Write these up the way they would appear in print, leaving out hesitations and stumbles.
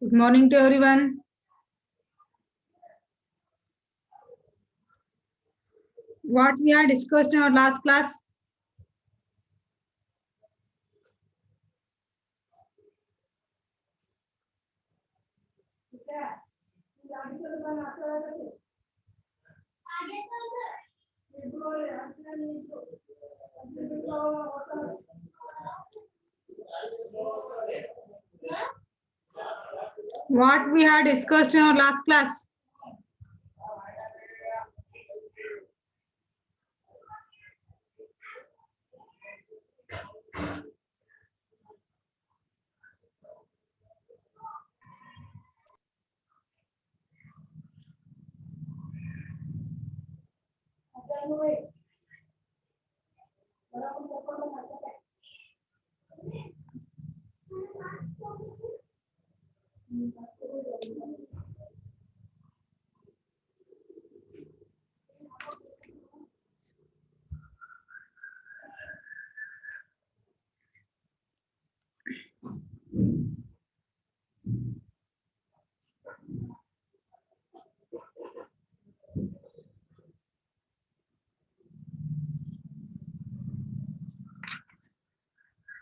Good morning to everyone. What we had discussed in our last class? What we had discussed in our last class?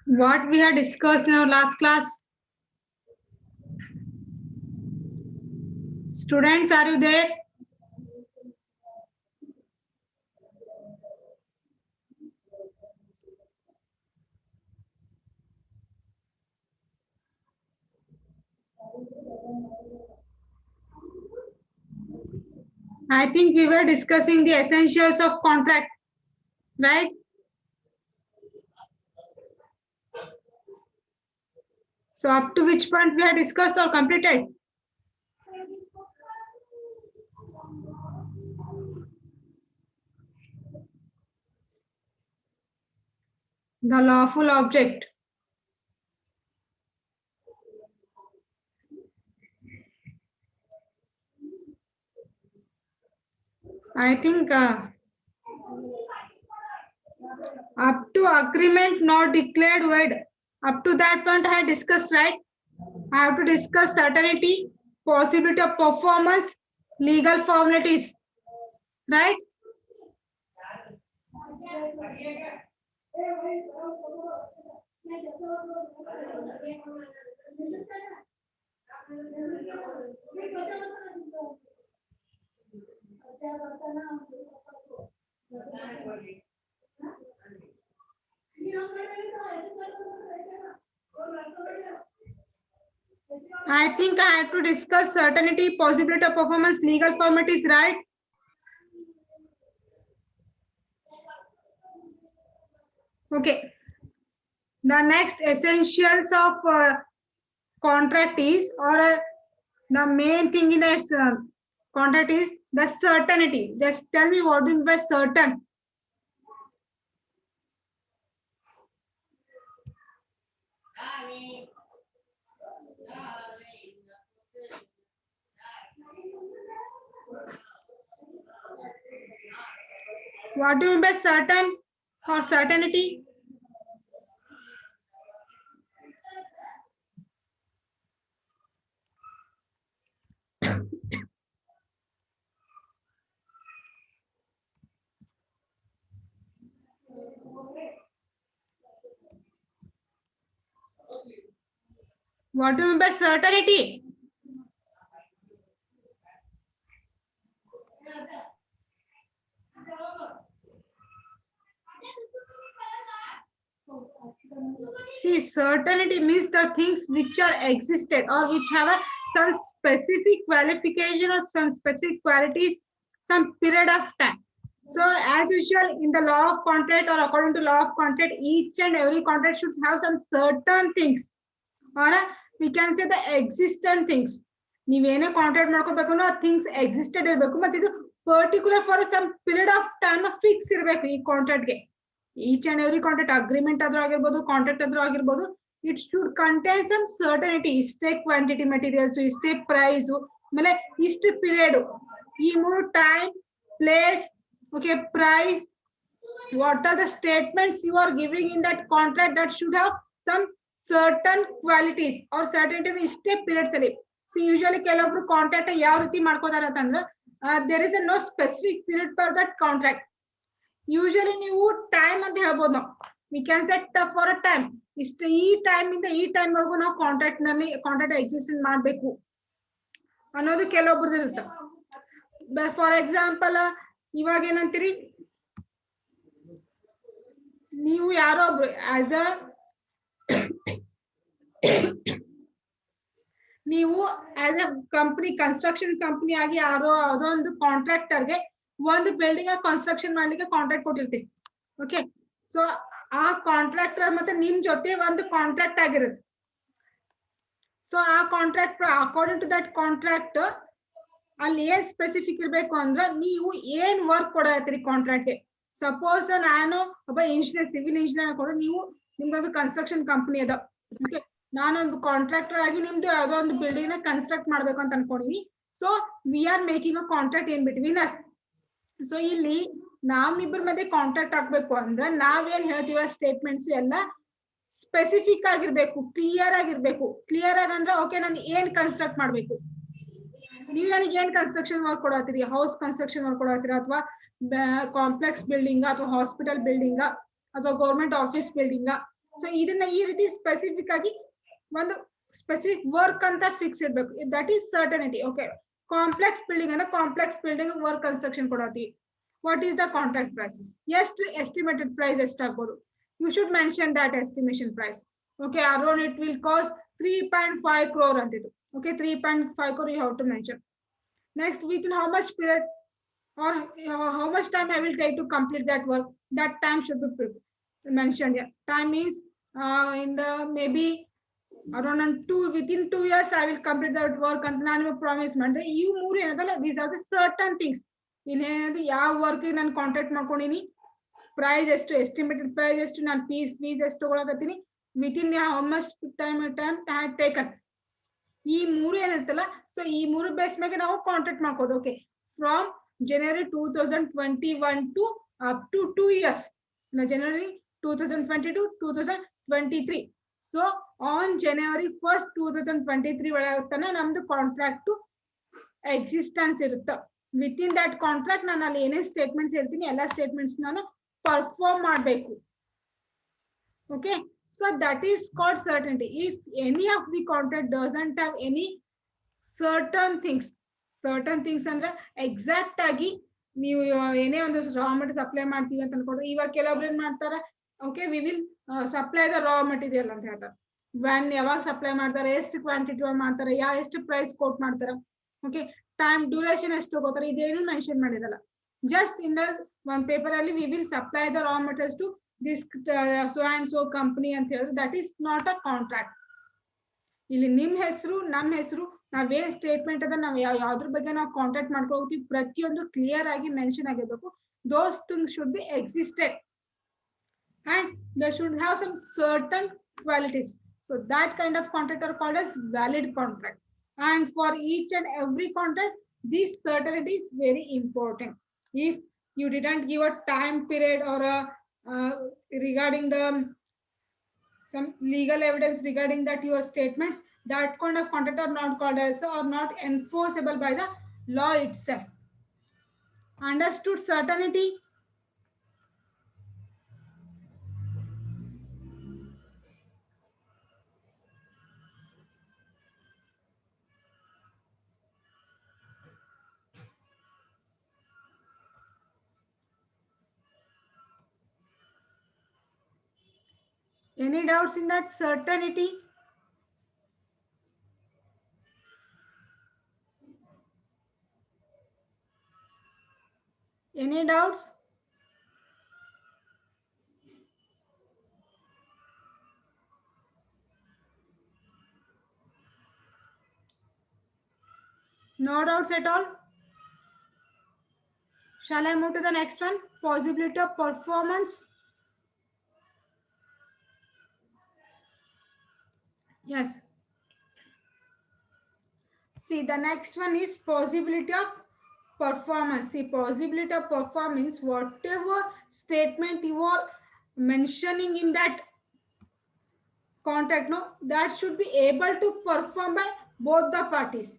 What we had discussed in our last class? Students, are you there? I think we were discussing the essentials of contract, right? So up to which point we had discussed or completed? The lawful object. I think up to agreement not declared void. Up to that point I had discussed, right? I have to discuss certainty, possibility of performance, legal formalities, right? I think I have to discuss certainty, possibility of performance, legal formalities, right? Okay. The next essentials of contract is, or the main thing in a contract is the certainty. Just tell me what do you mean by certain. What do you mean by certain or certainty? What do you mean by certainty? See, certainty means the things which are existed or which have some specific qualification or some specific qualities, some period of time. So as usual in the law of contract or according to law of contract, each and every contract should have some certain things, or we can say the existent things. ನೀವೇನೇ contract ಮಾಡ್ಕೋಬೇಕು ಆ things existed ಇರಬೇಕು, ಮತ್ತೆ ಇದು particular for some period of time fix ಇರಬೇಕು ಈ ಕಾಂಟ್ರಾಕ್ಟ್ಗೆ. Each and every contract agreement ಆದ್ರೂ ಆಗಿರ್ಬೋದು, ಕಾಂಟ್ರಾಕ್ಟ್ ಆದ್ರೂ ಆಗಿರ್ಬೋದು, it should contain some certainty. ಇಷ್ಟೇ ಕ್ವಾಂಟಿಟಿ ಮೆಟೀರಿಯಲ್ಸ್, ಇಷ್ಟೇ ಪ್ರೈಸ್, ಆಮೇಲೆ ಇಷ್ಟು ಪೀರಿಯಡ್, ಈ ಮೂರು time, place, okay, price, what are the statements you are giving in that contract, that should have some certain qualities ಅವ್ರ ಸರ್ಟನ್ ಇಷ್ಟೇ ಪೀರಿಯಡ್ಸ್ ಅಲ್ಲಿ. So usually ಕೆಲವೊಬ್ರು ಕಾಂಟ್ರಾಕ್ಟ್ ಯಾವ ರೀತಿ ಮಾಡ್ಕೋತಾರ ಅಂತಂದ್ರೆ there is a no specific period for that contract. Usually ನೀವು time ಅಂತ ಹೇಳ್ಬೋದು. ನಾವು we can set for a time, ಇಷ್ಟು ಈ ಟೈಮ್ ಇಂದ ಈ ಟೈಮ್ ವರೆಗೂ ನಾವು ಕಾಂಟ್ರಾಕ್ಟ್ ನಲ್ಲಿ ಕಾಂಟ್ರಾಕ್ಟ್ ಎಕ್ಸಿಸ್ಟೆಂಟ್ ಮಾಡ್ಬೇಕು ಅನ್ನೋದು ಕೆಲವೊಬ್ರದ್ದು ಇರುತ್ತೆ. ಫಾರ್ ಎಕ್ಸಾಂಪಲ್ ಇವಾಗ ಏನಂತೀರಿ, ನೀವು ಯಾರೋ ಒಬ್ರು ಆಸ್ ಅ ನೀವು as a company construction company ಆಗಿ ಯಾರೋ ಯಾವುದೋ ಒಂದು ಕಾಂಟ್ರಾಕ್ಟರ್ಗೆ ಒಂದು ಬಿಲ್ಡಿಂಗ್ ಕನ್ಸ್ಟ್ರಕ್ಷನ್ ಮಾಡ್ಲಿಕ್ಕೆ ಕಾಂಟ್ರಾಕ್ಟ್ ಕೊಟ್ಟಿರ್ತೀವಿ. ಓಕೆ, ಸೊ ಆ ಕಾಂಟ್ರಾಕ್ಟರ್ ಮತ್ತೆ ನಿಮ್ ಜೊತೆ ಒಂದು ಕಾಂಟ್ರಾಕ್ಟ್ ಆಗಿರುತ್ತೆ. ಸೊ ಆ contract according to that contract ಅಲ್ಲಿ ಏನ್ ಸ್ಪೆಸಿಫಿಕ್ ಇರ್ಬೇಕು ಅಂದ್ರೆ ನೀವು ಏನ್ ವರ್ಕ್ ಕೊಡತ್ತೀರಿ ಕಾಂಟ್ರಾಕ್ಟ್. ಸಪೋಸ್ ನಾನು ಒಬ್ಬ ಇಂಜಿನಿಯರ್, ಸಿವಿಲ್ ಇಂಜಿನಿಯರ್ ಕೊಡು, ನೀವು ನಿಮ್ದೊಂದು ಕನ್ಸ್ಟ್ರಕ್ಷನ್ ಕಂಪನಿ ಅದ. ಓಕೆ, ನಾನೊಂದು ಕಾಂಟ್ರಾಕ್ಟರ್ ಆಗಿ ನಿಮ್ದು ಯಾವ್ದೋ ಒಂದು ಬಿಲ್ಡಿಂಗ್ ನ ಕನ್ಸ್ಟ್ರಕ್ಟ್ ಮಾಡ್ಬೇಕು ಅಂತ ಅನ್ಕೊಂಡಿನಿ. So we are making a contract in between us. So ಇಲ್ಲಿ ನಾವಿಬ್ಬರ ಮಧ್ಯೆ ಕಾಂಟ್ರಾಕ್ಟ್ ಆಗ್ಬೇಕು ಅಂದ್ರೆ ನಾವೇನ್ ಹೇಳ್ತೀವ ಸ್ಟೇಟ್ಮೆಂಟ್ಸ್ ಎಲ್ಲ ಸ್ಪೆಸಿಫಿಕ್ ಆಗಿರ್ಬೇಕು, ಕ್ಲಿಯರ್ ಆಗಿರ್ಬೇಕು. ಕ್ಲಿಯರ್ ಆಗಂದ್ರೆ ಓಕೆ ನಾನು ಏನ್ ಕನ್ಸ್ಟ್ರಕ್ಟ್ ಮಾಡ್ಬೇಕು, ನೀವು ನನಗೆ ಏನ್ ಕನ್ಸ್ಟ್ರಕ್ಷನ್ ವರ್ಕ್ ಕೊಡತ್ತೀರಿ, ಹೌಸ್ ಕನ್ಸ್ಟ್ರಕ್ಷನ್ ವರ್ಕ್ ಕೊಡತ್ತೀರಾ ಅಥವಾ ಕಾಂಪ್ಲೆಕ್ಸ್ ಬಿಲ್ಡಿಂಗ್ ಅಥವಾ ಹಾಸ್ಪಿಟಲ್ ಬಿಲ್ಡಿಂಗ್ ಅಥವಾ ಗೌರ್ಮೆಂಟ್ ಆಫೀಸ್ ಬಿಲ್ಡಿಂಗ್. ಸೊ ಇದನ್ನ ಈ ರೀತಿ ಸ್ಪೆಸಿಫಿಕ್ ಆಗಿ ಒಂದು ಸ್ಪೆಸಿಫಿಕ್ ವರ್ಕ್ ಅಂತ ಫಿಕ್ಸ್ ಇರ್ಬೇಕು. That is certainty. Okay, complex building ಅಂದ್ರೆ ಕಾಂಪ್ಲೆಕ್ಸ್ ಬಿಲ್ಡಿಂಗ್ ವರ್ಕ್ ಕನ್ಸ್ಟ್ರಕ್ಷನ್ ಕೊಡತ್ತೀವಿ. What is the contract price, ಎಷ್ಟು ಎಸ್ಟಿಮೇಟೆಡ್ ಪ್ರೈಸ್ ಎಷ್ಟಾಗ್ಬೋದು, you should mention that estimation price. Okay, around it will cost 3.5 crore antidu. Okay, 3.5 crore you have to mention. Next, within how much period or how much time I will take to complete that work, that time should be mentioned here. Time means in the maybe around within 2 years I will complete that work ಅಂತ ನಾನು promise ಮಾಡಿದ್ರೆ ಈ ಮೂರು ಏನದಲ್ಲ, these are the certain things. ಇನ್ನೇನದು ಯಾವ work ನಾನು contract ಮಾಡ್ಕೊಂಡಿನಿ, price ಎಷ್ಟು, ಎಸ್ಟಿಮೇಟೆಡ್ ಪ್ರೈಸ್ ಎಷ್ಟು, ನಾನು ಫೀಸ್ ಎಷ್ಟು ತಗೊಳಕತ್ತೀನಿ, within how much time taken, ಈ ಮೂರು ಏನಿರ್ತಲ್ಲ. ಸೊ ಈ ಮೂರು ಬೇಸ್ ಮೇಲೆ ನಾವು ಕಾಂಟ್ರಾಕ್ಟ್ ಮಾಡ್ಕೋದು. Okay, from January 2021 to up to 2 years, January 2020 to 2023. So on January 1st 2023 ಒಳಗೆ ತನ ನಮ್ದು ಕಾಂಟ್ರಾಕ್ಟ್ ಎಕ್ಸಿಸ್ಟೆನ್ಸ್ ಇರುತ್ತೆ. ವಿತಿನ್ ದಟ್ ಕಾಂಟ್ರಾಕ್ಟ್ ನಾನು ಅಲ್ಲಿ ಏನೇನು ಸ್ಟೇಟ್ಮೆಂಟ್ಸ್ ಹೇಳ್ತೀನಿ ಎಲ್ಲ ಸ್ಟೇಟ್ಮೆಂಟ್ಸ್ ನಾನು perform ಮಾಡಬೇಕು. Okay, so that is called certainty. If any of the contract doesn't have any certain things ಅಂದ್ರೆ ಎಕ್ಸಾಕ್ಟ್ ಆಗಿ ನೀವು ಏನೇ ಒಂದು ರಾ ಮೆಟೀರಿಯಲ್ ಸಪ್ಲೈ ಮಾಡ್ತೀವಿ ಅಂತ ಅನ್ಕೊಂಡ್ರೆ, ಇವಾಗ ಕೆಲವೊಬ್ರು ಏನ್ ಮಾಡ್ತಾರೆ, okay we will supply the raw material ಅಂತ ಹೇಳ್ತಾರೆ. ವ್ಯಾನ್ ಯಾವಾಗ ಸಪ್ಲೈ ಮಾಡ್ತಾರೆ, ಎಷ್ಟು ಕ್ವಾಂಟಿಟಿ ಮಾಡ್ತಾರೆ, ಎಷ್ಟು ಪ್ರೈಸ್ ಕೋಟ್ ಮಾಡ್ತಾರೆ, ಓಕೆ ಟೈಮ್ ಡ್ಯೂರೇಷನ್ ಎಷ್ಟು ತಗೋತಾರೆ, ಇದೇನು ಮೆನ್ಷನ್ ಮಾಡಿರಲ್ಲ. Just in the one paper ಅಲ್ಲಿ we will supply the raw materials to this so and so company ಅಂತ ಹೇಳಿದ್ರೆ that is not a contract. ಇಲ್ಲಿ ನಿಮ್ ಹೆಸರು ನಮ್ಮ ಹೆಸರು ನಾವೇನ್ ಸ್ಟೇಟ್ಮೆಂಟ್ ಅದ ನಾವು ಯಾವ್ದ್ರ ಬಗ್ಗೆ ನಾವು ಕಾಂಟ್ಯಾಕ್ಟ್ ಮಾಡ್ಕೋತೀವಿ ಪ್ರತಿಯೊಂದು ಕ್ಲಿಯರ್ ಆಗಿ ಮೆನ್ಷನ್ ಆಗಿರ್ಬೇಕು. Those things should be existed and they should have some certain qualities. So that kind of contract are called as valid contract. And for each and every contract, this certainty is very important. If you didn't give a time period or regarding the some legal evidence regarding that your statements, that kind of contract are not called as or not enforceable by the law itself. Understood certainty? Any doubts in that certainty? Any doubts? No doubts at all? Shall I move to the next one? Possibility of performance. Yes. See, the next one is possibility of performance. See, possibility of performance, whatever statement you are mentioning in that contract, no, that should be able to perform by both the parties.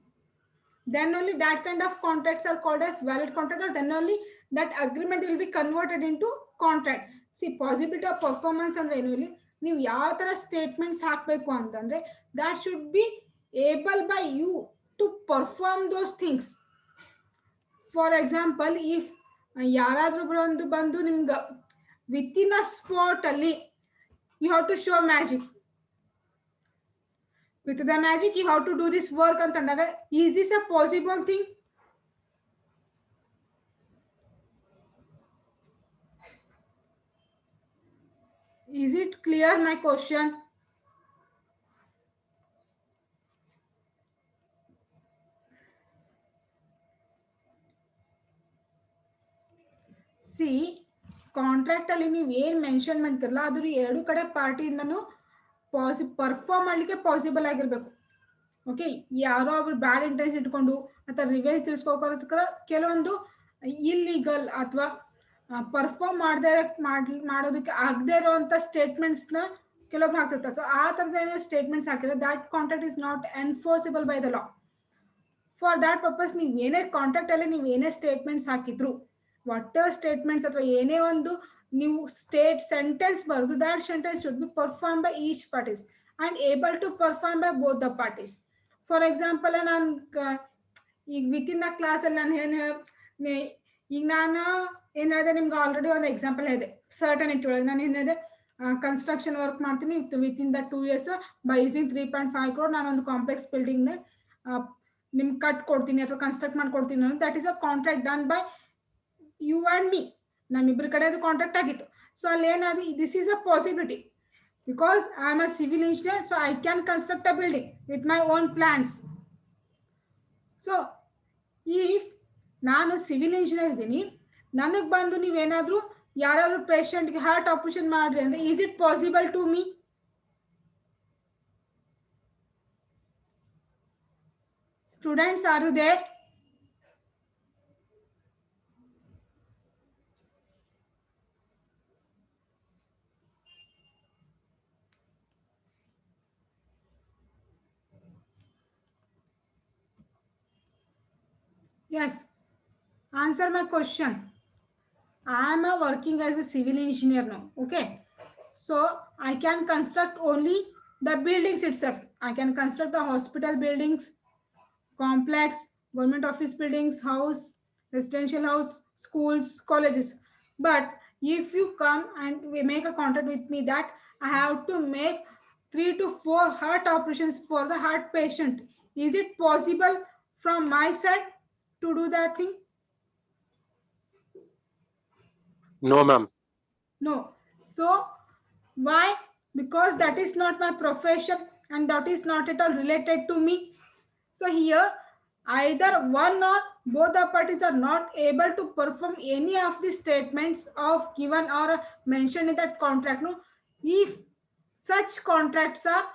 Then only that kind of contracts are called as valid contract, or then only that agreement will be converted into contract. See, possibility of performance ಅಂದ್ರೆ ಏನು ಇಲ್ಲಿ ನೀವು ಯಾವ ತರ statements ಹಾಕಬೇಕು ಅಂತಂದ್ರೆ that should be able by you to perform those things. For example, if ಯಾರಾದ್ರೂ ಬಂದು ನಿಮ್ಗೆ within a spot ಅಲ್ಲಿ you have to show magic. With the magic you have to do this work ಅಂತಂದಾಗ is this a possible thing? Is it clear my question? See, contract ಅಲ್ಲಿ ನೀವು ಏನು mention ಮಾಡ್ತಿರಲ್ಲ ಅದ್ರ ಎರಡು ಕಡೆ ಪಾರ್ಟಿಯಿಂದನೂ ಪರ್ಫಾರ್ಮ್ ಮಾಡಲಿಕ್ಕೆ ಪಾಸಿಬಲ್ ಆಗಿರ್ಬೇಕು. ಓಕೆ, ಯಾರೋ ಒಬ್ರು ಬ್ಯಾಡ್ ಇಂಟೆನ್ಷನ್ ಇಟ್ಕೊಂಡು ಅಥವಾ ರಿವೆಂಜ್ ತಿಳಿಸ್ಕೋಕೋಸ್ಕರ ಕೆಲವೊಂದು ಇಲ್ಲಿಗಲ್ ಅಥವಾ ಪರ್ಫಾರ್ಮ್ ಮಾಡೋದಕ್ಕೆ ಆಗದೆ ಇರುವಂತ ಸ್ಟೇಟ್ಮೆಂಟ್ಸ್ನ ಕೆಲವೊಬ್ರು ಹಾಕ್ತಿರ್ತಾರೆ. ಸೊ ಆ ಥರದ ಏನೋ ಸ್ಟೇಟ್ಮೆಂಟ್ಸ್ ಹಾಕಿದ್ರೆ that contract is not enforceable by the law. For that purpose ನೀವು ಏನೇ ಕಾಂಟ್ರಾಕ್ಟ್ ಅಲ್ಲಿ ನೀವು ಏನೇ ಸ್ಟೇಟ್ಮೆಂಟ್ಸ್ ಹಾಕಿದ್ರು, ವಾಟರ್ ಸ್ಟೇಟ್ಮೆಂಟ್ಸ್ ಅಥವಾ ಏನೇ ಒಂದು ನೀವು ಸ್ಟೇಟ್ ಸೆಂಟೆನ್ಸ್ ಬರೆದು that sentence should be perform by each parties and able to perform by both the parties. For example ನಾನು ಈಗ ವಿತಿನ್ ದ ಕ್ಲಾಸಲ್ಲಿ ನಾನು ಈಗ ನಾನು ಏನು ಹೇಳಿದೆ ನಿಮ್ಗೆ ಆಲ್ರೆಡಿ ಒಂದು ಎಕ್ಸಾಂಪಲ್ ಹೇಳಿದೆ ಸರ್ಟನಿಟಿ ಒಳಗೆ. ನಾನು ಏನು ಹೇಳಿದೆ, ಕನ್ಸ್ಟ್ರಕ್ಷನ್ ವರ್ಕ್ ಮಾಡ್ತೀನಿ within the 2 years by using 3.5 crore ನಾನೊಂದು ಕಾಂಪ್ಲೆಕ್ಸ್ ಬಿಲ್ಡಿಂಗ್ನ ನಿಮ್ಗೆ ಕಟ್ ಕೊಡ್ತೀನಿ ಅಥವಾ ಕನ್ಸ್ಟ್ರಕ್ಟ್ ಮಾಡ್ಕೊಡ್ತೀನಿ ಅನ್ನೋದು that is a contract done by you and me. ನಮ್ಮಿಬ್ಬರ ಕಡೆ ಅದು ಕಾಂಟ್ರಾಕ್ಟ್ ಆಗಿತ್ತು. ಸೊ ಅಲ್ಲಿ ಏನಾದ್ರು this is a possibility because I am a civil engineer, so I can construct a building with my own plans. So if ನಾನು civil engineer ಇದ್ದೀನಿ, ನನಗೆ ಬಂದು ನೀವೇನಾದರೂ ಯಾರಾದ್ರೂ ಪೇಷಂಟ್ಗೆ ಹಾರ್ಟ್ ಆಪರೇಷನ್ ಮಾಡ್ರಿ ಅಂದ್ರೆ is it possible to me? Students, are you there? Yes, answer my question. I am working as a civil engineer now. Okay, so I can construct only the buildings itself. I can construct the hospital buildings, complex, government office buildings, house, residential house, schools, colleges. But if you come and we make a contract with me that I have to make 3 to 4 heart operations for the heart patient, is it possible from my side to do that thing? No, ma'am. No. So why? Because that is not my profession and that is not at all related to me. So here either one or both the parties are not able to perform any of the statements of given or mentioned in that contract. No, if such contracts are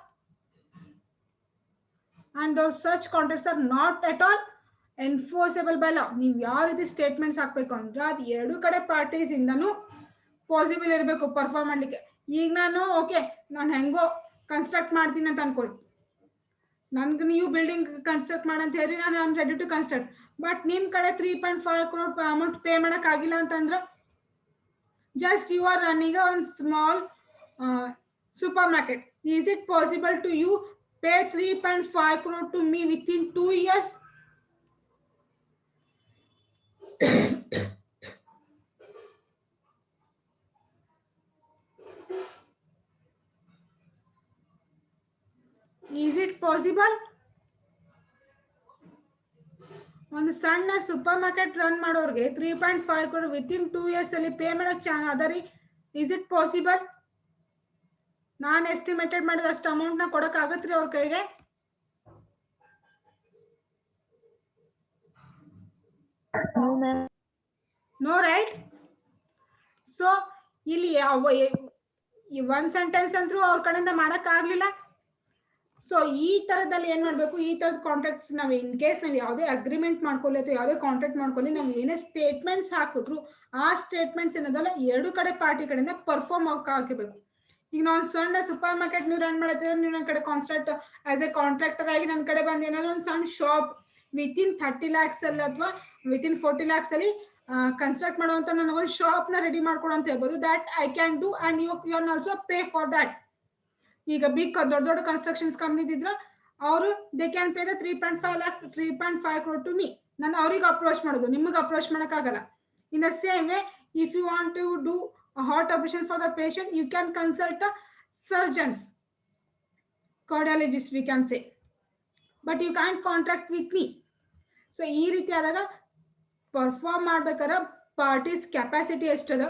and those such contracts are not at all enforceable by law. ನೀವು ಯಾವ ರೀತಿ statements ಹಾಕಬೇಕು ಅಂದ್ರೆ ಅದು ಎರಡು ಕಡೆ parties ಇಂದನೂ possible ಇರಬೇಕು perform ಮಾಡಲಿಕ್ಕೆ. ಈಗ ನಾನು ಓಕೆ ನಾನು ಹೆಂಗೋ ಕನ್ಸ್ಟ್ರಕ್ಟ್ ಮಾಡ್ತೀನಿ ಅಂತ ಅನ್ಕೊಳ್ಳಿ, ನನ್ಗೆ ನೀವು ಬಿಲ್ಡಿಂಗ್ ಕನ್ಸ್ಟ್ರಕ್ಟ್ ಮಾಡಂತ ಹೇಳಿ ನಾನು I am ready to construct. But ನಿಮ್ಮ ಕಡೆ 3.5 crore ಅಮೌಂಟ್ ಪೇ ಮಾಡೋಕ್ಕಾಗಿಲ್ಲ ಅಂತಂದ್ರೆ ಜಸ್ಟ್ ಯು ಆರ್ ರನ್ನಿಂಗ್ ಒಂದು small super market. Is it possible to you pay 3.5 crore to me within 2 years? Is it possible? ಒಂದು ಸಣ್ಣ ಸೂಪರ್ ಮಾರ್ಕೆಟ್ ರನ್ ಮಾಡೋರಿಗೆ 3.5 crore within 2 years ಅಲ್ಲಿ pay ಮಾಡಕ್ಕೆ ಅದರಿ is it possible? ನಾನು estimated ಮಾಡಿದ ಅಷ್ಟು ಅಮೌಂಟ್ನ ಕೊಡೋಕ್ಕಾಗತ್ರಿ ಅವ್ರ ಕೈಗೆ? No right. ಸೊ ಇಲ್ಲಿ ಒಂದ್ ಸೆಂಟೆನ್ಸ್ ಅಂತೂ ಅವ್ರ ಕಡೆಯಿಂದ ಮಾಡೋಕ್ಕಾಗಲಿಲ್ಲ. ಸೊ ಈ ಥರದಲ್ಲಿ ಏನು ಮಾಡಬೇಕು, ಈ ಥರದ ಕಾಂಟ್ರಾಕ್ಟ್ಸ್ ನಾವು ಇನ್ ಕೇಸ್ ನಾವು ಯಾವುದೇ ಅಗ್ರಿಮೆಂಟ್ ಮಾಡ್ಕೊಳ್ಳಿ ಅಥವಾ ಯಾವುದೇ ಕಾಂಟ್ರಾಕ್ಟ್ ಮಾಡ್ಕೊಳ್ಳಿ, ನಾವು ಏನೇ ಸ್ಟೇಟ್ಮೆಂಟ್ಸ್ ಹಾಕಿದ್ರು ಆ ಸ್ಟೇಟ್ಮೆಂಟ್ಸ್ ಏನದಲ್ಲ ಎರಡು ಕಡೆ ಪಾರ್ಟಿ ಕಡೆಯಿಂದ ಪರ್ಫಾರ್ಮ್ ಆಗಿರ್ಬೇಕು. ಈಗ ನಾವು ಸಣ್ಣ ಸೂಪರ್ ಮಾರ್ಕೆಟ್ ನೀವು ರನ್ ಮಾಡತ್ತೀರ, ನೀವು ನನ್ನ ಕಡೆ ಕಾನ್ಸ್ಟ್ರಕ್ಟ್ ಆಸ್ ಎ ಕಾಂಟ್ರಾಕ್ಟರ್ ಆಗಿ ನನ್ನ ಕಡೆ ಬಂದು ಏನಾದ್ರು ಒಂದು ಸಣ್ಣ ಶಾಪ್ ವಿತಿನ್ 30 lakhs ಅಲ್ಲಿ ಅಥವಾ ವಿತಿನ್ 40 lakhs ಅಲ್ಲಿ ಕನ್ಸ್ಟ್ರಕ್ಟ್ ಮಾಡುವಂತ ನನಗೊಂದು ಶಾಪ್ ನ ರೆಡಿ ಮಾಡ್ಕೊಡು ಅಂತ ಹೇಳ್ಬೋದು. That I can do and you can also pay for that. ಈಗ ಬಿಗ್ ದೊಡ್ಡ ದೊಡ್ಡ ಕನ್ಸ್ಟ್ರಕ್ಷನ್ಸ್ ಕಂಪ್ನೀಸ್ ಇದ್ರ ಅವರು they can pay the 3.5 lakh 3.5 crore to me. ನಾನು ಅವ್ರಿಗೆ ಅಪ್ರೋಚ್ ಮಾಡೋದು, ನಿಮಗೆ ಅಪ್ರೋಚ್ ಮಾಡೋಕ್ಕಾಗಲ್ಲ. In the same way, if you want to do a heart operation for the patient, you can consult surgeons, cardiologists we can say, but you can't contract with me. So ee ರೀತಿ ಆದಾಗ perform ಮಾಡ್ಬೇಕಾದ್ರೆ parties capacity ಎಷ್ಟದ,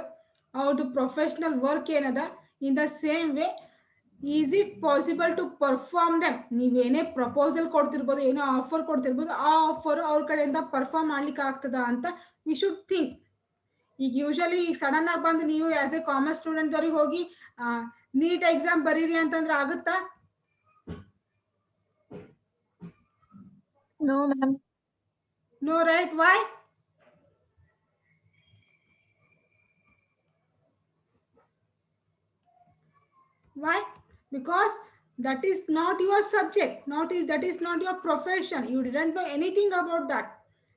ಅವ್ರದ್ದು professional work ಏನದ, in the same way is it possible to perform them. ನೀವೇನೇ proposal ಕೊಡ್ತಿರ್ಬೋದು, ಏನೋ offer ಕೊಡ್ತಿರ್ಬೋದು, ಆ offer ಅವ್ರ ಕಡೆಯಿಂದ ಪರ್ಫಾರ್ಮ್ ಮಾಡ್ಲಿಕ್ಕೆ ಆಗ್ತದ ಅಂತ ವಿ ಶುಡ್ ಥಿಂಕ್. ಈಗ ಯೂಶಲಿ ಈಗ ಸಡನ್ ಆಗಿ ಬಂದು ನೀವು ಆಸ್ ಎ ಕಾಮರ್ಸ್ ಸ್ಟೂಡೆಂಟ್ ಅವ್ರಿಗೆ ಹೋಗಿ ನೀಟ್ ಎಕ್ಸಾಮ್ ಬರೀರಿ ಅಂತಂದ್ರೆ ಆಗುತ್ತಾ? No, ma'am. No, right? Why? Why? Because that is not your subject, that is not your profession. You didn't know anything about that.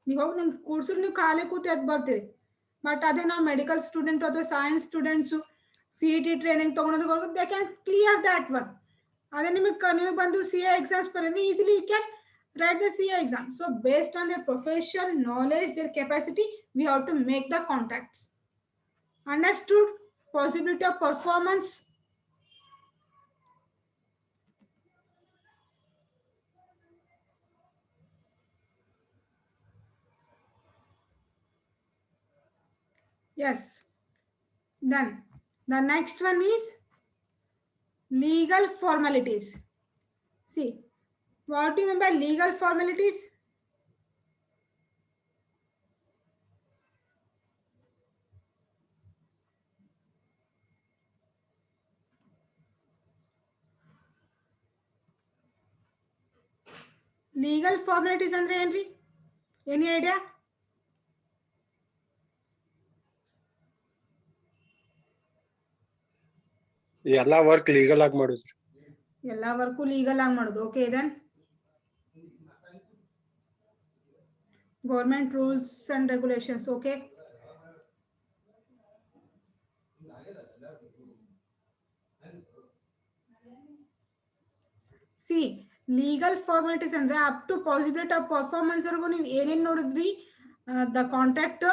ನೀವು ಹೋಗಿ ನಿಮ್ಮ ಕೂರ್ಸಿಗೆ ನೀವು ಖಾಲಿ ಕೂತು ಎದ್ದು ಬರ್ತೀರಿ. ಬಟ್ ಅದೇ ನಾವು ಮೆಡಿಕಲ್ ಸ್ಟೂಡೆಂಟ್ ಅಥವಾ ಸೈನ್ಸ್ ಸ್ಟೂಡೆಂಟ್ಸು CET ಟ್ರೈನಿಂಗ್ ತೊಗೊಂಡ್ರೆ they can clear that one. ಅದೇ ನಿಮಗೆ ಬಂದು CA ಎಕ್ಸಾಮ್ಸ್ ಬರೋದು easily you can write the CA exam. So based on their profession, knowledge, their capacity, we have to make the contacts. Understood? Possibility of performance. Yes. Then the next one is legal formalities. See, what do you mean by legal formalities? Legal formalities andre enri? Any idea? ಎಲ್ಲ work legal ಆಗಿ ಮಾಡೋದು. ಎಲ್ಲ work legal ಆಗಿ ಮಾಡೋದು. Okay, then government rules and regulations. Okay, see, legal formalities ಅಂದ್ರೆ up to possibility of performance ವರೆಗೂ ನೀವು ಏನೇನು ನೋಡಿದ್ರಿ? The contract,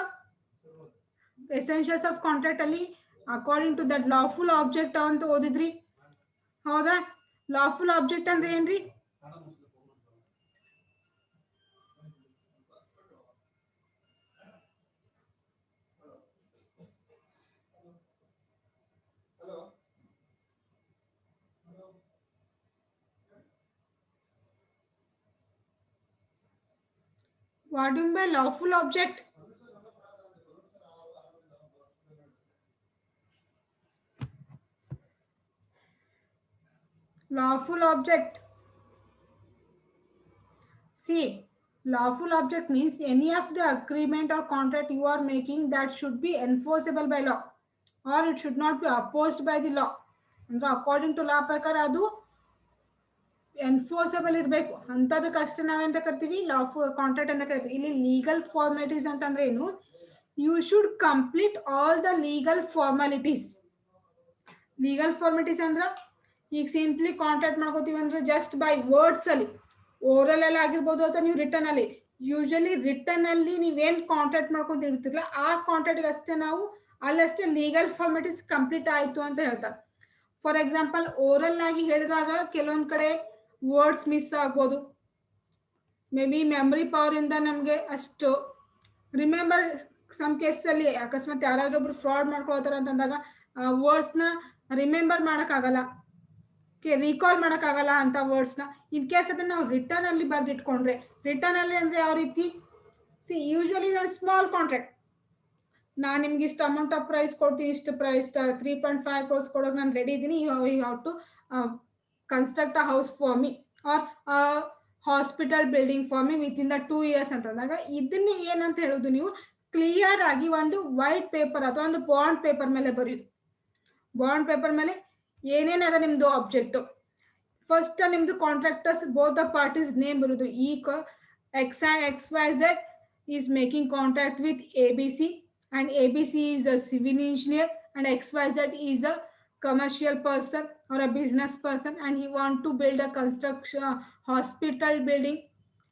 essentials of contract ಅಲ್ಲಿ according to that lawful object ಅಂತ ಓದಿದ್ರಿ, ಹೌದಾ? ಲಾಫುಲ್ ಆಬ್ಜೆಕ್ಟ್ ಅಂದ್ರೆ ಏನ್ರಿ? What do you mean by lawful object? Lawful object. See, lawful object means any of the agreement or contract you are making that should be enforceable by law, or it should not be opposed by the law. ಅಂದ್ರೆ according to ಲಾ ಪ್ರಕಾರ ಅದು ಎನ್ಫೋರ್ಸಬಲ್ ಇರಬೇಕು. ಅಂಥದಕ್ಕಷ್ಟೇ ನಾವೆಂತ ಕರಿತೀವಿ? Contract ಅಂತ ಕರಿತೀವಿ. ಇಲ್ಲಿ legal formalities ಅಂತಂದ್ರೆ ಏನು? You should complete all the legal formalities. Legal formalities ಅಂದ್ರೆ ಈಗ ಸಿಂಪ್ಲಿ ಕಾಂಟ್ರಾಕ್ಟ್ ಮಾಡ್ಕೋತೀವಿ ಅಂದ್ರೆ ಜಸ್ಟ್ ಬೈ ವರ್ಡ್ಸ್ ಅಲ್ಲಿ, ಓರಲ್ ಅಲ್ಲಿ ಆಗಿರ್ಬೋದು ಅಥವಾ ನೀವು ರಿಟರ್ನ್ ಅಲ್ಲಿ. ಯೂಶಲಿ ರಿಟರ್ನ್ ಅಲ್ಲಿ ನೀವೇನ್ ಕಾಂಟ್ರಾಕ್ಟ್ ಮಾಡ್ಕೊಂತ ಇರ್ತಿರಲ್ಲ ಆ ಕಾಂಟ್ರಾಕ್ಟ್ ಅಷ್ಟೇ ನಾವು ಅಲ್ಲಷ್ಟೇ ಲೀಗಲ್ ಫಾರ್ಮಾಲಿಟೀಸ್ ಕಂಪ್ಲೀಟ್ ಆಯ್ತು ಅಂತ ಹೇಳ್ತಾರೆ. ಫಾರ್ ಎಕ್ಸಾಂಪಲ್, ಓರಲ್ ಆಗಿ ಹೇಳಿದಾಗ ಕೆಲವೊಂದ್ ಕಡೆ ವರ್ಡ್ಸ್ ಮಿಸ್ ಆಗ್ಬೋದು. ಮೇ ಬಿ ಮೆಮರಿ ಪವರ್ ಇಂದ ನಮ್ಗೆ ಅಷ್ಟು ರಿಮೆಂಬರ್, ಸಮ್ ಕೇಸ್ ಅಲ್ಲಿ ಅಕಸ್ಮಾತ್ ಯಾರಾದ್ರೂ ಒಬ್ರು ಫ್ರಾಡ್ ಮಾಡ್ಕೊಳ್ತಾರ ಅಂತಂದಾಗ ವರ್ಡ್ಸ್ ನ ರಿಮೆಂಬರ್ ಮಾಡಕ್ಕಾಗಲ್ಲ, ರೀಕಾಲ್ ಮಾಡಕ್ಕಾಗಲ್ಲ ಅಂತ ವರ್ಡ್ಸ್ ನ. ಇನ್ ಕೇಸ್ ಅದನ್ನ ನಾವು ರಿಟರ್ನ್ ಅಲ್ಲಿ ಬರ್ದಿಟ್ಕೊಂಡ್ರೆ, ರಿಟರ್ನ್ ಅಲ್ಲಿ ಅಂದ್ರೆ ಯಾವ ರೀತಿ? ಸಿ, ಯೂಶುವಲಿ ಸ್ಮಾಲ್ ಕಾಂಟ್ರಾಕ್ಟ್, ನಾನು ನಿಮ್ಗೆ ಇಷ್ಟು ಅಮೌಂಟ್ ಆಫ್ ಪ್ರೈಸ್ ಕೊಡ್ತೀನಿ, ಇಷ್ಟು ಪ್ರೈಸ್ 3.5 crores ಕೊಡೋಕೆ ನಾನು ರೆಡಿ ಇದ್ದೀನಿ, you have to construct a house for me or hospital building for me within the 2 years ಅಂತಂದಾಗ ಇದನ್ನೇ ಏನಂತ ಹೇಳೋದು? ನೀವು ಕ್ಲಿಯರ್ ಆಗಿ ಒಂದು ವೈಟ್ ಪೇಪರ್ ಅಥವಾ ಒಂದು ಬಾಂಡ್ ಪೇಪರ್ ಮೇಲೆ ಬರೆಯೋದು. ಬಾಂಡ್ ಪೇಪರ್ ಮೇಲೆ ಏನೇನದ ನಿಮ್ದು ಆಬ್ಜೆಕ್ಟ್. ಫಸ್ಟ್ ನಿಮ್ದು contractors both the parties name ಬರುದು. ಈ X and XYZ is making contact with ABC, and ABC is a civil engineer, and XYZ is a commercial person or a business person, and he want to build a construction hospital building,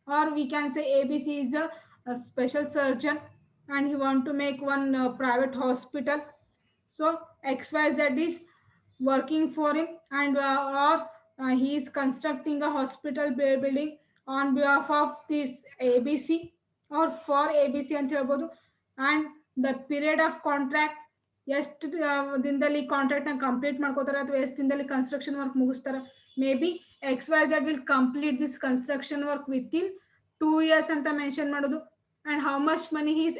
or we can say ABC is a special surgeon and he want to make one private hospital. So XYZ is working for him, and or he is constructing a hospital building on behalf of this ABC or for ABC ಅಂತ ಹೇಳ್ಬೋದು. and the period of contract, ಎಷ್ಟು ದಿನದಲ್ಲಿ contract ನ complete ಮಾಡ್ಕೋತಾರೆ ಅಥವಾ ಎಷ್ಟು ದಿನದಲ್ಲಿ construction work ಮುಗಿಸ್ತಾರೆ. Maybe XYZ will complete this construction work within 2 years ಅಂತ ಮೆನ್ಷನ್ ಮಾಡೋದು. and how much money he is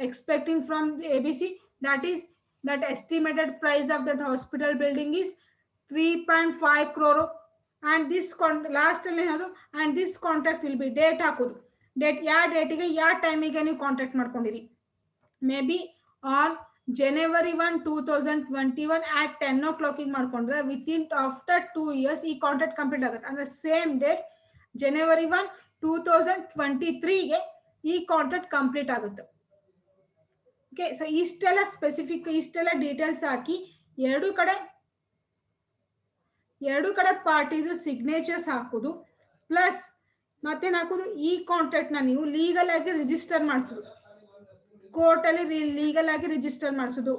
expecting from ABC, that is that estimated price of that hospital building is 3.5 crore. and this last ಅಲ್ಲಿ ಏನದು, and this contract will be date ಹಾಕೋದು. Date ಯಾವ ಡೇಟಿಗೆ ಯಾವ ಟೈಮಿಗೆ ನೀವು contact ಮಾಡ್ಕೊಂಡಿರಿ. Maybe on January 1, 2021 at 10 o'clock ಮಾಡ್ಕೊಂಡ್ರೆ ವಿತಿನ್ ಆಫ್ಟರ್ 2 years ಈ ಕಾಂಟ್ರಾಕ್ಟ್ ಕಂಪ್ಲೀಟ್ ಆಗುತ್ತೆ. ಅಂದ್ರೆ ಸೇಮ್ ಡೇಟ್ January 1, 2023ಗೆ ಈ ಕಾಂಟ್ರಾಕ್ಟ್ ಕಂಪ್ಲೀಟ್ ಆಗುತ್ತೆ. ಓಕೆ, ಸೊ ಇಷ್ಟೆಲ್ಲ ಸ್ಪೆಸಿಫಿಕ್, ಇಷ್ಟೆಲ್ಲ ಡೀಟೇಲ್ಸ್ ಹಾಕಿ ಎರಡು ಕಡೆ ಪಾರ್ಟೀಸ್ ಸಿಗ್ನೇಚರ್ಸ್ ಹಾಕೋದು. ಪ್ಲಸ್ ಮತ್ತೇನು ಹಾಕೋದು, ಈ ಕಾಂಟ್ರಾಕ್ಟ್ ನ ನೀವು ಲೀಗಲ್ ಆಗಿ ರಿಜಿಸ್ಟರ್ ಮಾಡಿಸೋದು. ಕೋರ್ಟ್ ಅಲ್ಲಿ ಲೀಗಲ್ ಆಗಿ ರಿಜಿಸ್ಟರ್ ಮಾಡಿಸೋದು,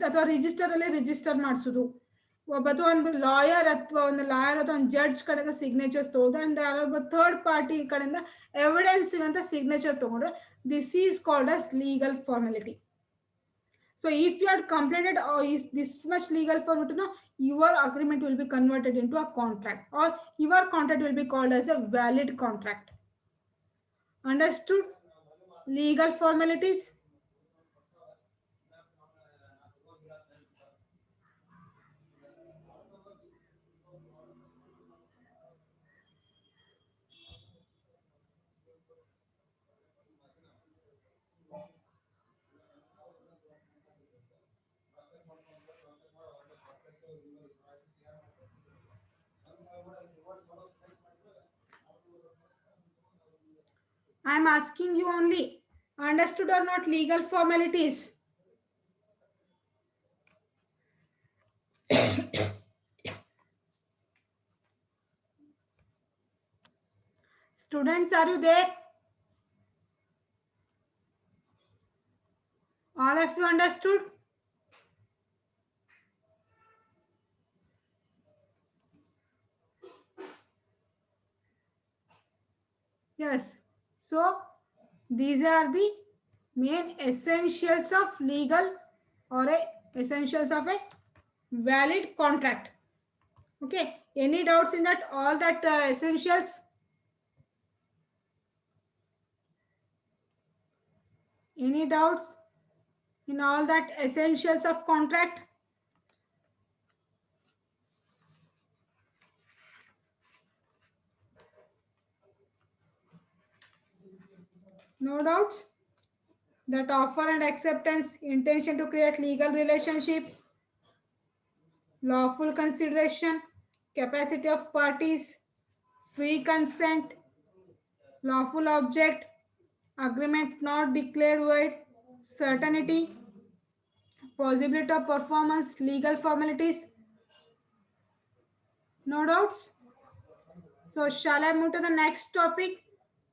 ಅಥವಾ ರಿಜಿಸ್ಟರ್ ಅಲ್ಲಿ ರಿಜಿಸ್ಟರ್ ಮಾಡಿಸೋದು. ಒಂದು ಲಾಯರ್ ಅಥವಾ ಒಂದು ಜಡ್ಜ್ ಕಡೆಯಿಂದ ಸಿಗ್ನೇಚರ್ಸ್ ತಗೊಂಡು, ಅಂಡ್ ಯಾರೊಬ್ಬ ಥರ್ಡ್ ಪಾರ್ಟಿ ಕಡೆಯಿಂದ ಎವಿಡೆನ್ಸ್ ಅಂತ ಸಿಗ್ನೇಚರ್ ತಗೊಂಡ್ರೆ this is called as legal formality. So if you had completed is this much legal formality, no, your agreement will be converted into a contract, or your contract will be called as a valid contract. Understood? Legal formalities. I am asking you only, understood or not legal formalities? Students, are you there? All of you understood? Yes. So these are the main essentials of legal or essentials of a valid contract. Okay, any doubts in that, all that essentials? Any doubts in all that essentials of contract? No doubts? That offer and acceptance, intention to create legal relationship, lawful consideration, capacity of parties, free consent, lawful object, agreement not declared void, certainty, possibility of performance, legal formalities. No doubts? So shall I move to the next topic,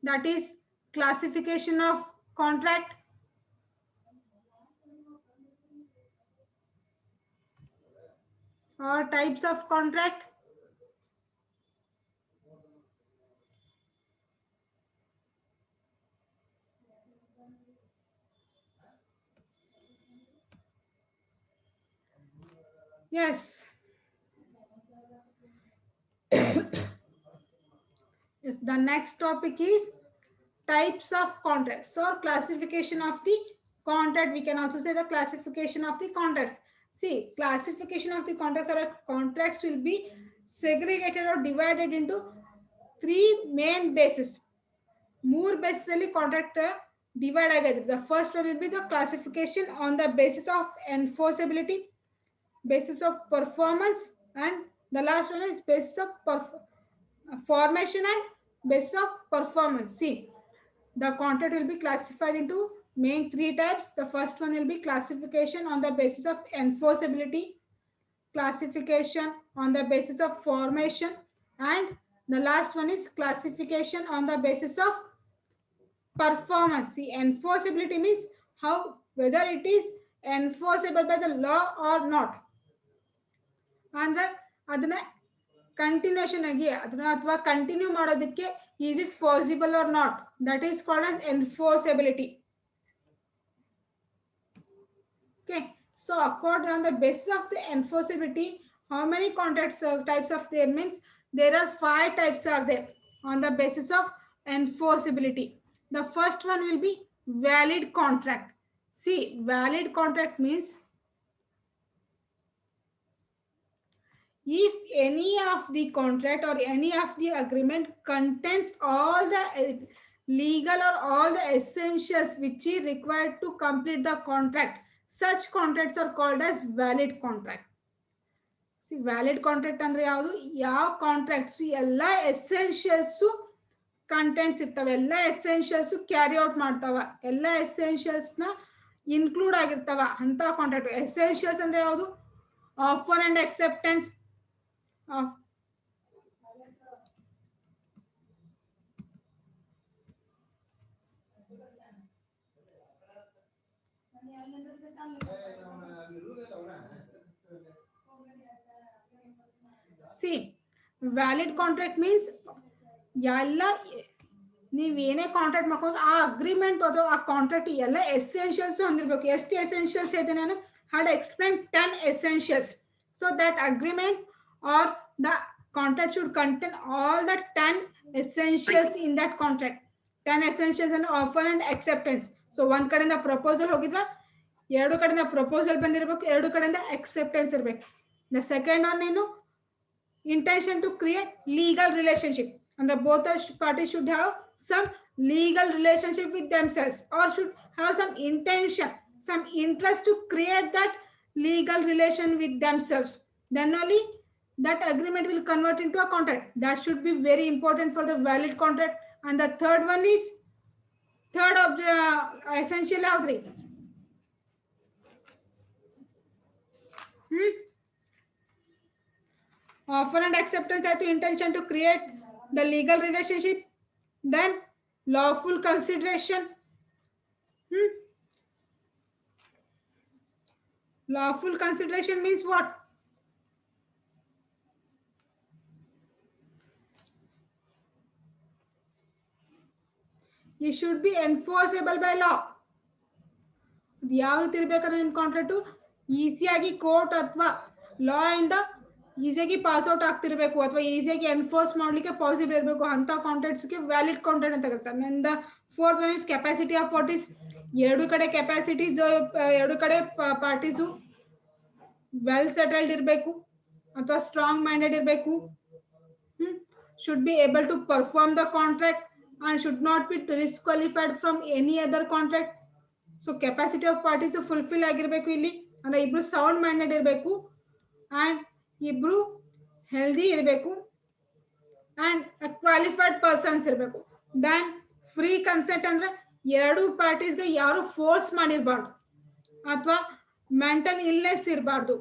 that is classification of contract? Or types of contract? Yes. Yes, the next topic is types of contracts or classification of the contract. We can also say the classification of the contracts. See, classification of the contracts or contracts will be segregated or divided into 3 main bases. More basically contract divide agade. The first one will be the classification on the basis of enforceability. basis of performance, and the last one is basis of formation and basis of performance. See, the contract will be classified into main three types. The first one will be classification on the basis of enforceability, classification on the basis of formation, and the last one is classification on the basis of performance. See, enforceability means how, whether it is enforceable by the law or not. And ಅದನ್ನ continuation ಆಗಿ ಅದನ್ನ ಅಥವಾ continue ಮಾಡೋದಕ್ಕೆ is it possible or not, that is called as enforceability. Okay, so according on the basis of the enforceability, how many contracts types of there means there are 5 types are there on the basis of enforceability. The first one will be valid contract. See, valid contract means if any of the contract or any of the agreement contains all the legal or all the essentials which is required to complete the contract, such contracts are called as valid contract. See, valid contract ಅಂದ್ರೆ ಯಾವುದು, ಯಾವ contracts ಎಲ್ಲ essentials contents ಇರ್ತವೆ, ಎಲ್ಲ essentials carry out ಮಾಡ್ತಾವ, ಎಲ್ಲ essentials ನ include ಆಗಿರ್ತಾವ ಅಂತ ಕಾಂಟ್ರಾಕ್ಟ್. ಎಸೆನ್ಷಿಯಲ್ಸ್ ಅಂದ್ರೆ ಯಾವುದು, offer and acceptance of see, valid contract means ಎಲ್ಲ ನೀವೇನೇ ಕಾಂಟ್ರಾಕ್ಟ್ ಮಾಡ್ಕೊಂಡು ಆ ಅಗ್ರಿಮೆಂಟ್ ಅದು ಆ ಕಾಂಟ್ರಾಕ್ಟ್ ಎಲ್ಲ ಎಸೆನ್ಷಿಯಲ್ಸ್ ಹೊಂದಿರಬೇಕು. ಎಷ್ಟು ಎಸೆನ್ಷಿಯಲ್ಸ್ ಇದೆ, ನಾನು had explained 10 essentials. So that agreement or the contract should contain all the 10 essentials in that contract. 10 essentials and offer and acceptance. So one ಕಡೆಯಿಂದ ಪ್ರಪೋಸಲ್ ಹೋಗಿದ್ರ, ಎರಡು ಕಡೆಯಿಂದ ಪ್ರಪೋಸಲ್ ಬಂದಿರಬೇಕು, ಎರಡು ಕಡೆಯಿಂದ acceptance ಇರಬೇಕು. The second one ಏನು, intention to create legal relationship, and the both parties should have some legal relationship with themselves or should have some intention, some interest to create that legal relation with themselves. Then only that agreement will convert into a contract. That should be very important for the valid contract. And the third one is, third of the essential ಯಾವ್ದ್ರಿ, offer and acceptance have to intention to create the legal relationship. Then lawful consideration. Lawful consideration means what? It should be enforceable by law. ಯಾವ ರೀತಿ ಇರಬೇಕಾದ್ರೆ ನಿಮ್ಮ contract ಈಸಿಯಾಗಿ court ಅಥವಾ ಲಾ ಇಂದ ಈಸಿಯಾಗಿ pass out ಆಗ್ತಿರ್ಬೇಕು ಅಥವಾ ಈಸಿಯಾಗಿ ಎನ್ಫೋರ್ಸ್ ಮಾಡ್ಲಿಕ್ಕೆ ಪಾಸಿಬಲ್ ಇರಬೇಕು ಅಂತ ಕಾಂಟ್ರಾಕ್ಟ್ಸ್ಗೆ ವ್ಯಾಲಿಡ್ ಕಾಂಟ್ರಾಕ್ಟ್ ಅಂತ ಕರೀತಾರೆ. And fourth one is capacity of parties. ಎರಡು ಕಡೆ ಕೆಪಾಸಿಟೀಸ್, ಎರಡು ಕಡೆ ಪಾರ್ಟೀಸು ವೆಲ್ ಸೆಟಲ್ಡ್ ಇರಬೇಕು ಅಥವಾ ಸ್ಟ್ರಾಂಗ್ ಮೈಂಡೆಡ್ ಇರಬೇಕು. should be able to perform the contract and should not be disqualified from any other contract. So capacity of parties fulfill ಆಗಿರಬೇಕು ಇಲ್ಲಿ, ಅಂದ್ರೆ ಇಬ್ರು ಸೌಂಡ್ ಮೈಂಡೆಡ್ ಇರಬೇಕು ಅಂಡ್ ಇಬ್ರು ಹೆಲ್ದಿ ಇರಬೇಕು ಅಂಡ್ ಕ್ವಾಲಿಫೈಡ್ ಪರ್ಸನ್ಸ್ ಇರಬೇಕು. ದೆನ್ ಫ್ರೀ ಕನ್ಸೆಂಟ್ ಅಂದ್ರೆ ಎರಡು ಪಾರ್ಟೀಸ್ಗೆ ಯಾರು ಫೋರ್ಸ್ ಮಾಡಿರಬಾರ್ದು ಅಥವಾ ಮೆಂಟಲ್ ಇಲ್ನೆಸ್ ಇರಬಾರ್ದು,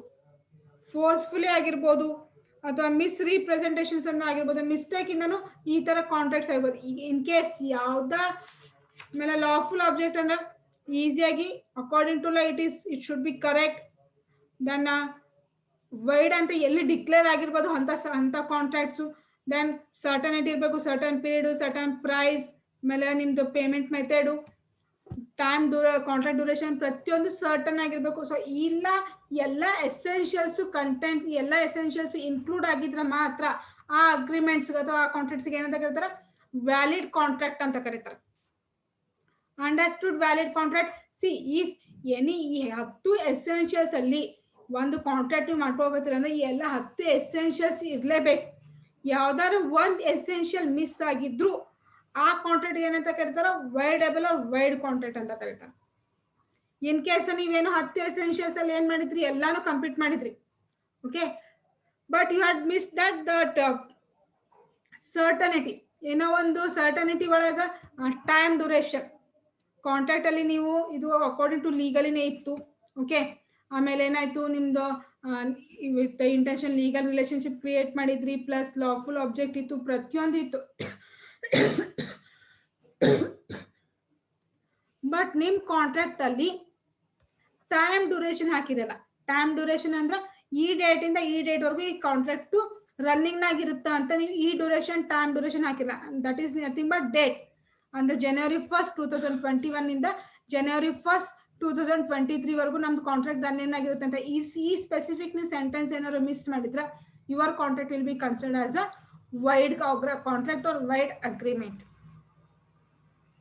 ಫೋರ್ಸ್ಫುಲಿ ಆಗಿರ್ಬೋದು ಅಥವಾ ಮಿಸ್ ರೀಪ್ರೆಸೆಂಟೇಷನ್ಸ್ ಅನ್ನ ಆಗಿರ್ಬೋದು, ಮಿಸ್ಟೇಕ್ ಇಂದನು ಈ ತರ ಕಾಂಟ್ರಾಕ್ಟ್ಸ್ ಆಗಿರ್ಬೋದು. ಇನ್ ಕೇಸ್ ಯಾವ್ದ ಮೇಲೆ ಲಾಫುಲ್ ಆಬ್ಜೆಕ್ಟ್ ಅಂದ್ರೆ ಈಸಿಯಾಗಿ according to law it should be correct. Then void ಅಂತ ಎಲ್ಲಿ ಡಿಕ್ಲೇರ್ ಆಗಿರ್ಬೋದು ಅಂತ ಕಾಂಟ್ರಾಕ್ಟ್ಸು. ದೆನ್ ಸರ್ಟನಿಟಿ ಇರಬೇಕು, ಸರ್ಟನ್ ಪೀರಿಯಡ್, ಸರ್ಟನ್ ಪ್ರೈಸ್, ಆಮೇಲೆ ನಿಮ್ದು payment method, time contract duration ಪ್ರತಿಯೊಂದು ಸರ್ಟನ್ ಆಗಿರ್ಬೇಕು. ಸೊ ಇಲ್ಲ ಎಲ್ಲ ಎಸೆನ್ಷಿಯಲ್ಸ್ ಕಂಟೆಂಟ್ಸ್ ಎಲ್ಲ ಎಸೆನ್ಷಿಯಲ್ಸ್ ಇನ್ಕ್ಲೂಡ್ ಆಗಿದ್ರೆ ಮಾತ್ರ ಆ ಅಗ್ರಿಮೆಂಟ್ಸ್ ಅಥವಾ ಆ ಕಾಂಟ್ರಾಕ್ಟ್ಸ್ಗೆ ಏನಂತ ಕರೀತಾರೆ, ವ್ಯಾಲಿಡ್ ಕಾಂಟ್ರಾಕ್ಟ್ ಅಂತ ಕರೀತಾರೆ. Understood valid contract. C if any ಈ 10 ಎಸೆನ್ಷಿಯಲ್ಸ್ ಅಲ್ಲಿ ಒಂದು ಕಾಂಟ್ರಾಕ್ಟ್ ನೀವು ಮಾಡ್ಕೋಬೇಕಂದ್ರೆ ಅಂದ್ರೆ ಈ ಎಲ್ಲ 10 ಎಸೆನ್ಷಿಯಲ್ಸ್ ಇರಲೇಬೇಕು. ಯಾವ್ದಾದ್ರು ಒಂದು ಎಸೆನ್ಷಿಯಲ್ ಮಿಸ್ ಆಗಿದ್ರು ಆ ಕಾಂಟ್ರಾಕ್ಟ್ ಏನಂತ ಕರೀತಾರ, ವೈಡಬಲ್ ಆರ್ ವೈಡ್ ಕಾಂಟ್ರಾಕ್ಟ್ ಅಂತ ಕರೀತಾರೆ. ಇನ್ ಕೇಸ್ ನೀವೇನು 10 ಎಸೆನ್ಷಿಯಲ್ಸ್ ಅಲ್ಲಿ ಏನ್ ಮಾಡಿದ್ರಿ, ಎಲ್ಲಾನು ಕಂಪ್ಲೀಟ್ ಮಾಡಿದ್ರಿ, Okay, but you had missed that certainty ಏನೋ ಒಂದು ಸರ್ಟನಿಟಿ ಒಳಗ ಟೈಮ್ ಡ್ಯೂರೇಷನ್ ಕಾಂಟ್ರಾಕ್ಟ್ ಅಲ್ಲಿ ನೀವು ಇದು ಅಕಾರ್ಡಿಂಗ್ ಟು ಲೀಗಲಿನೇ ಇತ್ತು. ಓಕೆ, ಆಮೇಲೆ ಏನಾಯ್ತು ನಿಮ್ದು with intention legal relationship create ಮಾಡಿದ್ರಿ, ಪ್ಲಸ್ ಲಾಫುಲ್ ಆಬ್ಜೆಕ್ಟ್ ಇತ್ತು, ಪ್ರತಿಯೊಂದು ಇತ್ತು. ಬಟ್ ನಿಮ್ ಕಾಂಟ್ರಾಕ್ಟ್ ಅಲ್ಲಿ ಟೈಮ್ ಡ್ಯೂರೇಷನ್ ಹಾಕಿರಲ್ಲ. ಟೈಮ್ ಡ್ಯೂರೇಷನ್ ಅಂದ್ರೆ ಈ ಡೇಟ್ ಇಂದ ಈ ಡೇಟ್ ವರೆಗೂ ಈ ಕಾಂಟ್ರಾಕ್ಟ್ ರನ್ನಿಂಗ್ ನಾಗಿರುತ್ತ ಅಂತ ನೀವು ಈ ಡ್ಯೂರೇಷನ್ ಟೈಮ್ ಡ್ಯೂರೇಷನ್ ಹಾಕಿಲ್ಲ. That is nothing but date. ಅಂದ್ರೆ January 1st 2021 ಇಂದ January 1st 2023 ವರೆಗೂ ನಮ್ದು ಕಾಂಟ್ರಾಕ್ಟ್ ರನ್ನಿಂಗ್ ಆಗಿರುತ್ತೆ ಅಂತ ಈ ಸ್ಪೆಸಿಫಿಕ್ ನೀವು ಸೆಂಟೆನ್ಸ್ ಏನಾದ್ರು ಮಿಸ್ ಮಾಡಿದ್ರೆ your contract will be considered as a wide contract or wide agreement.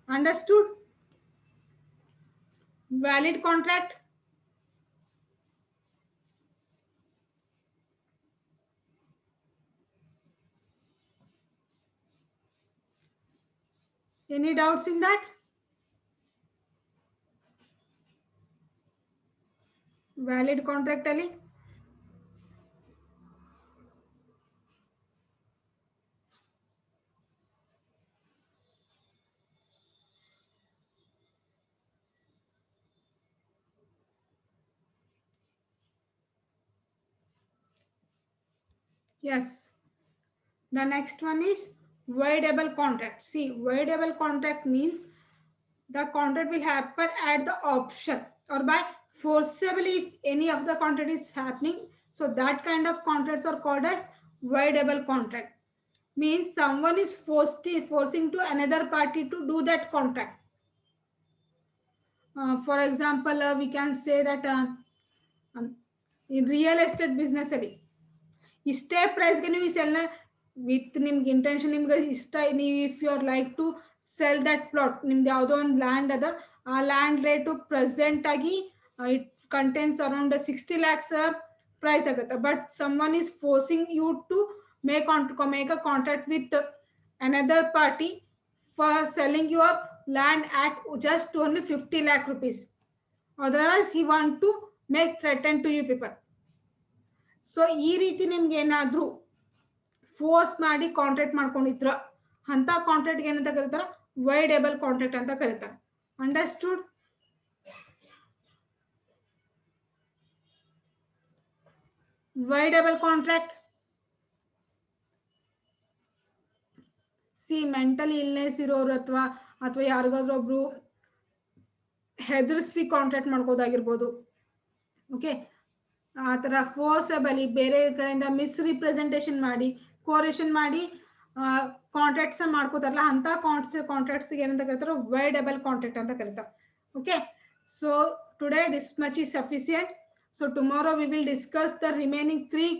Understood? Valid contract. Any doubts in that? Valid contract ಅಲ್ಲಿ yes. The next one is voidable contract. See, voidable contract means the contract will happen at the option or by forcibly if any of the contract is happening. So that kind of contracts are called as voidable contract. Means someone is forcing to another party to do that contract. For example, we can say that in real estate business ಅಲ್ಲಿ ಇಷ್ಟೇ ಪ್ರೈಸ್ಗೆ ನೀವು cell with ನಿಮ್ಗೆ intention ನಿಮ್ಗೆ ಇಷ್ಟ ನೀವು if you are like to sell that plot, ನಿಮ್ದು ಯಾವುದೋ ಒಂದು ಲ್ಯಾಂಡ್ ಅದ, ಆ ಲ್ಯಾಂಡ್ ರೇಟು ಪ್ರೆಸೆಂಟ್ ಆಗಿ it contains around 60 lakhs price ಆಗುತ್ತೆ. But someone is forcing you to make a contract with another party for selling your land at just only 50 lakh rupees. Otherwise he want to make threaten to you people. So ಈ ರೀತಿ ನಿಮ್ಗೆ ಏನಾದ್ರೂ force ಮಾಡಿ contract ಮಾಡ್ಕೊಂಡಿದ್ರ ಅಂತ contract ಏನಂತ ಕರೀತಾರ, voidable contract ಅಂತ ಕರೀತಾರೆ. Understood? Voidable contract. See mental illness ಇರೋರು ಅಥವಾ ಯಾರಿಗಾದ್ರೂ ಒಬ್ರು ಹೆದರ್ಸಿ ಕಾಂಟ್ರಾಕ್ಟ್ ಮಾಡ್ಕೋದಾಗಿರ್ಬೋದು. ಓಕೆ, ಆ ಥರ ಫೋರ್ಸಬಲಿ ಬೇರೆ ಕಡೆಯಿಂದ ಮಿಸ್ರಿಪ್ರೆಸೆಂಟೇಷನ್ ಮಾಡಿ ಕೋರೇಷನ್ ಮಾಡಿ ಕಾಂಟ್ರಾಕ್ಟ್ಸ್ ಮಾಡ್ಕೋತಾರಲ್ಲ ಅಂತ ಕಾಂಟ್ರಾಕ್ಟ್ಸ್ ಏನಂತ ಕರೀತಾರೆ, ವೈಡೇಬಲ್ ಕಾಂಟ್ರಾಕ್ಟ್ ಅಂತ ಕರೀತಾರೆ. Okay, so today this much is sufficient. So tomorrow we will discuss the remaining 3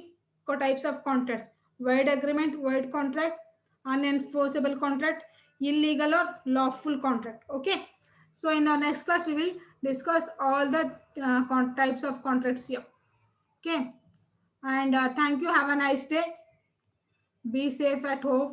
types of contracts: void agreement, void contract, unenforceable contract, illegal or lawful contract. Okay, so in our next class we will discuss all the types of contracts here. Okay, and thank you. Have a nice day. Be safe at home.